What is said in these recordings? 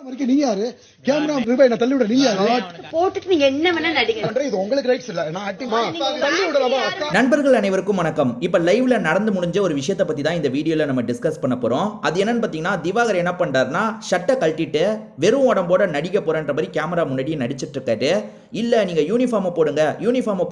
நீங்க யாரு? கேமரா ரூபாய் நான் தள்ளி விட நீங்க யாரு? போட்டுட்டு நீங்க என்ன வேணா நடிங்க. இது உங்களுக்கு ரைட்ஸ் இல்ல. நான் ஆக்டிவா தள்ளி விடலாமா? நண்பர்கள் அனைவருக்கும் வணக்கம். இப்ப லைவ்ல நடந்து முடிஞ்ச ஒரு விஷயத்தை பத்தி தான் இந்த வீடியோல நம்ம டிஸ்கஸ் பண்ண போறோம். அது என்னன்னு பாத்தீங்கன்னா, திவாகர் என்ன பண்றாருன்னா ஷர்ட்டை கழட்டிட்டு வெறும் உடம்போட நடிக்க போறன்ற மாதிரி கேமரா முன்னாடி நடிச்சிட்டு இருக்காரு. இல்ல நீங்க யூனிஃபார்ம்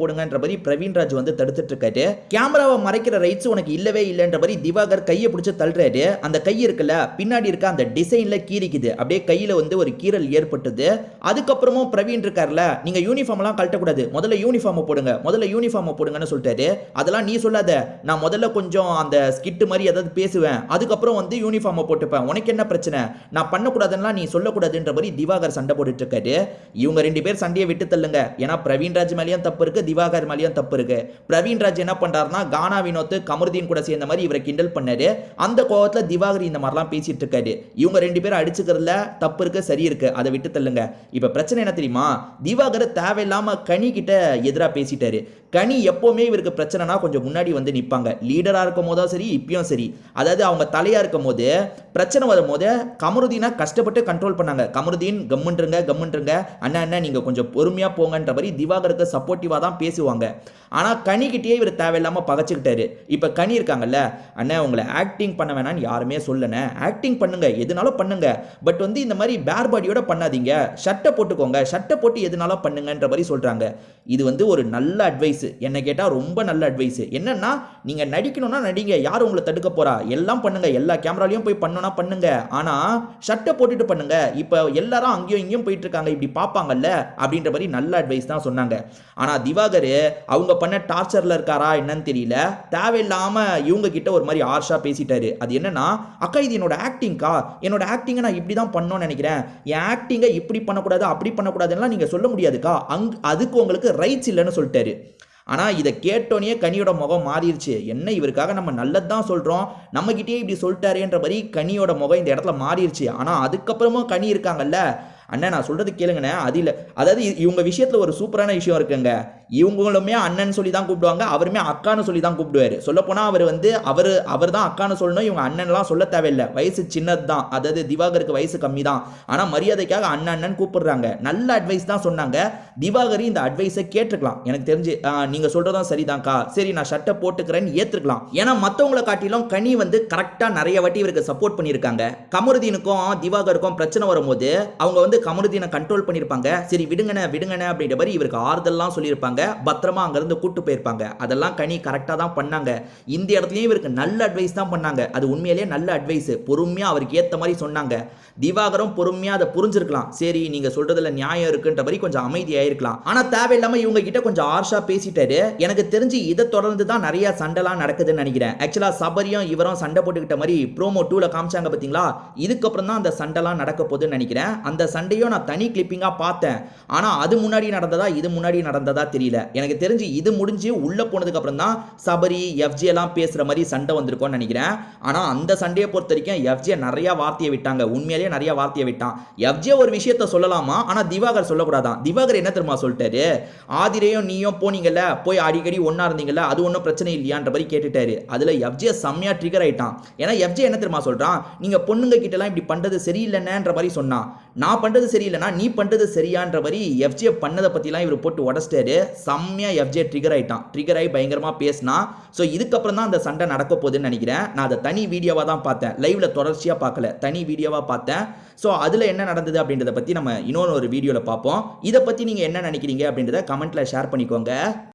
போடுங்கன்ற மாதிரி பிரவீன்ராஜ் வந்து தடுத்துட்டு இருக்காரு. கேமராவை மறைக்கிற ரைட்ஸ் உனக்கு இல்லவே இல்லன்ற மாதிரி திவாகர் கையை பிடிச்சு தள்ளுறாரு. அந்த கை இருக்குல்ல, பின்னாடி இருக்க அந்த டிசைன்ல கீறிக்குது. அப்படியே கையில வந்து ஒரு கீறல் ஏற்பட்டது. அதுக்கப்புறமும் பிரவீன் இருக்கார்ல, நீங்க யூனிஃபார்ம் எல்லாம் கழட்டக்கூடாது, முதல்ல யூனிஃபார்ம் போடுங்கன்னு சொல்லிட்டாரு. அதெல்லாம் நீ சொல்லாத, நான் முதல்ல கொஞ்சம் அந்த ஸ்கிட் மாதிரி ஏதாவது பேசுவேன், அதுக்கப்புறம் வந்து யூனிஃபார்ம் போட்டுப்பேன், உனக்கு என்ன பிரச்சனை, நான் பண்ணக்கூடாதுன்னா நீ சொல்லக்கூடாதுன்ற மாதிரி திவாகர் சண்டை போட்டுட்டு இருக்காரு. இவங்க ரெண்டு பேர் சண்டையை விட்டு தள்ளுங்க. ஏன்னா பிரவீன்ராஜ் மேலேயும் தப்பு இருக்கு, திவாகர் மேலேயும் தப்பு இருக்கு. பிரவீன்ராஜ் என்ன பண்றாருன்னா கானா வினோத் கமருதீன் கூட சேர்ந்த மாதிரி இவரை கிண்டல் பண்ணாரு. அந்த கோவத்துல திவாகர் இந்த மாதிரிலாம் பேசிட்டு இருக்காரு. இவங்க ரெண்டு பேரும் அடிச்சுக்கிறதுல தப்பு இருக்கு, சரி இருக்கு, அதை விட்டு தள்ளுங்க. இப்ப பிரச்சனை என்ன தெரியுமா, திவாகர் தேவையில்லாம கனி கிட்ட எதிராக பேசிட்டாரு. கனி எப்பவுமே இவருக்கு பிரச்சனைனா கொஞ்சம் முன்னாடி வந்து நிற்பாங்க. லீடரா இருக்கும் போதும் சரி, இப்பயும் சரி. அதாவது அவங்க தலையா இருக்கும் போது பிரச்சனை வரும்போது கமருதீனை கஷ்டப்பட்டு கண்ட்ரோல் பண்ணாங்க. கமருதீன் கம்முன்றுங்க அண்ணா நீங்க கொஞ்சம் பொறுமையா போங்கன்ற மாதிரி திவாகருக்கு சப்போர்ட்டிவா தான் பேசுவாங்க. ஆனா கனிக்கிட்டே இவர் தேவையில்லாம பகச்சுக்கிட்டாரு. இப்ப கனி இருக்காங்கல்ல, அண்ணா உங்களை ஆக்டிங் பண்ண வேணான்னு யாருமே சொல்லன, ஆக்டிங் பண்ணுங்க, எதுனாலும் பண்ணுங்க, பட் வந்து இந்த மாதிரி பேர் பாடியோட பண்ணாதீங்க, ஷர்ட்டை போட்டுக்கோங்க, ஷர்ட்டை போட்டு எதுனாலும் பண்ணுங்கன்ற மாதிரி சொல்றாங்க. இது வந்து ஒரு நல்ல அட்வைஸ், என்ன கேட்டா ரொம்ப நல்ல அட்வைஸ். என்னன்னா, நீங்க நடிக்கணும்னா நடிங்க, யார் உங்களை தடுக்க போறா, எல்லாம் பண்ணுங்க, எல்லா கேமராலையும் போய் பண்ணணும்னா பண்ணுங்க, ஆனா ஷர்ட்டை போட்டுட்டு பண்ணுங்க. இப்ப எல்லாரும் அங்கேயும் இங்கேயும் போயிட்டு இருக்காங்க, இப்படி பார்ப்பாங்கல்ல அப்படின்ற மாதிரி நல்ல அட்வைஸ் தான் சொன்னாங்க. ஆனா திவாகர் அவங்க பண்ண டார்ச்சர்ல இருக்காரா என்னன்னு தெரியல, தேவையில்லாம இவங்க கிட்ட ஒரு மாதிரி ஆர்ஷா பேசிட்டாரு. அது என்னன்னா, அக்கா இது என்னோட ஆக்டிங்கா, என்னோட ஆக்டிங்கை நான் இப்படி தான் பண்ணணும்னு நினைக்கிறேன், என் ஆக்டிங்கை இப்படி பண்ணக்கூடாது அப்படி பண்ணக்கூடாதுன்னா நீங்க சொல்ல முடியாதுக்கா, அதுக்கு உங்களுக்கு ரைட்ஸ் இல்லைன்னு சொல்லிட்டாரு. ஆனால் இதை கேட்டோன்னே கனியோட முகம் மாறிடுச்சு. என்ன இவருக்காக நம்ம நல்லது தான் சொல்கிறோம், நம்மகிட்டே இப்படி சொல்லிட்டாருன்ற மாதிரி கனியோட முகம் இந்த இடத்துல மாறிடுச்சு. ஆனால் அதுக்கப்புறமும் கனி இருக்காங்கல்ல, அண்ணன் நான் சொல்கிறது கேளுங்கண்ணே, அது இல்லை, அதாவது இவங்க விஷயத்தில் ஒரு சூப்பரான விஷயம் இருக்குங்க. இவங்களுமே அண்ணன் சொல்லி தான் கூப்பிடுவாங்க, அவருமே அக்கான்னு சொல்லி தான் கூப்பிடுவார். சொல்லப்போனால் அவர் வந்து அவர் தான் அக்கான்னு சொல்லணும், இவங்க அண்ணன்லாம் சொல்ல தேவையில்லை, வயசு சின்னது தான், அதாவது திவாகருக்கு வயசு கம்மி தான், ஆனால் மரியாதைக்காக அண்ணன் கூப்பிடுறாங்க. நல்ல அட்வைஸ் தான் சொன்னாங்க. திவாகர் இந்த அட்வைஸை கேட்டுருக்கலாம், எனக்கு தெரிஞ்சு நீங்கள் சொல்கிறதும் சரிதான்க்கா, சரி நான் ஷர்ட்டை போட்டுக்கிறேன்னு ஏற்றுக்கலாம். ஏன்னா மற்றவங்களை காட்டிலும் கனி வந்து கரெக்டாக நிறைய வாட்டி இவருக்கு சப்போர்ட் பண்ணியிருக்காங்க. கமருதீனுக்கும் திவாகருக்கும் பிரச்சனை வரும்போது அவங்க வந்து கமருதீனை கண்ட்ரோல் பண்ணியிருப்பாங்க. சரி விடுங்கண்ணே அப்படின்ற மாதிரி இவருக்கு ஆறுதல்லாம் சொல்லியிருப்பாங்க, பத்திரமா அங்கிருந்து கூட்டு போயிருப்பாங்க. அதெல்லாம் கனி கரெக்டாக தான் பண்ணாங்க. இந்த இடத்துலையும் இவருக்கு நல்ல அட்வைஸ் தான் பண்ணாங்க. அது உண்மையிலேயே நல்ல அட்வைஸ், பொறுமையாக அவருக்கு ஏற்ற மாதிரி சொன்னாங்க. திவாகரும் பொறுமையாக அதை புரிஞ்சிருக்கலாம், சரி நீங்கள் சொல்றதுல நியாயம் இருக்குன்ற மாதிரி கொஞ்சம் அமைதியாயிருக்கலாம். ஆனால் தேவையில்லாமல் இவங்க கிட்ட கொஞ்சம் ஆர்ஷா பேசிட்டாரு. எனக்கு தெரிஞ்சு இதை தொடர்ந்து தான் நிறைய சண்டைலாம் நடக்குதுன்னு நினைக்கிறேன். ஆக்சுவலாக சபரியும் இவரும் சண்டை போட்டுக்கிட்ட மாதிரி ப்ரோமோ 2ல காமிச்சாங்க பார்த்தீங்களா, இதுக்கப்புறம் தான் அந்த சண்டைலாம் நடக்க போகுதுன்னு நினைக்கிறேன். அந்த சண்டையும் நான் தனி கிளிப்பிங்காக பார்த்தேன். ஆனால் அது முன்னாடி நடந்ததா இது முன்னாடி நடந்ததா தெரியல. எனக்கு தெரிஞ்சு இது முடிஞ்சு உள்ள போனதுக்கு அப்புறம் தான் சபரி எஃப்ஜே எல்லாம் பேசுற மாதிரி சண்டை வந்திருக்கும்னு நினைக்கிறேன். ஆனால் அந்த சண்டையை பொறுத்த வரைக்கும் எஃப்ஜே நிறைய வார்த்தையை விட்டாங்க, உண்மையிலேயே நிறைய வார்த்தையை விட்டான். எஃப்ஜே ஒரு விஷயத்தை சொல்லலாமா, ஆனால் திவாகர் சொல்லக்கூடாதான். திவாகர் என்ன தெரியுமா சொல்லிட்டாரு, ஆதிரையும் நீயும் போனீங்கல்ல, போய் அடிக்கடி ஒன்னா இருந்தீங்கல்ல, அது ஒன்றும் பிரச்சனை இல்லையான்ற மாதிரி கேட்டுட்டாரு. அதுல எஃப்ஜே செம்மையா ட்ரிகர் ஆயிட்டான். ஏன்னா எஃப்ஜே என்ன தெரியுமா சொல்றான், நீங்க பொண்ணுங்க கிட்ட எல்லாம் இப்படி பண்றது சரியில்லைன்ற மாதிரி சொன்னான். நான் பண்றது சரியில்லைனா நீ பண்றது சரியான்ற மாதிரி எஃப்ஜே பண்ணதை பத்திலாம் இவர் போட்டு உடச்சிட்டாரு. செம்மையா எஃப்ஜே ட்ரிகர் ஆயிட்டான். ட்ரிகர் ஆகி பயங்கரமா பேசினா. ஸோ இதுக்கப்புறம் தான் அந்த சண்டை நடக்க போகுதுன்னு நினைக்கிறேன். நான் அதை தனி வீடியோவா தான் பார்த்தேன், லைவ்ல தொடர்ச்சியா பார்க்கல, தனி வீடியோவா பார்த்தேன். ஸோ அதுல என்ன நடந்தது அப்படின்றத பத்தி நம்ம இன்னொரு ஒரு வீடியோல பார்ப்போம். இதை பத்தி நீங்க என்ன நினைக்கிறீங்க அப்படின்றத கமெண்ட்ல ஷேர் பண்ணிக்கோங்க.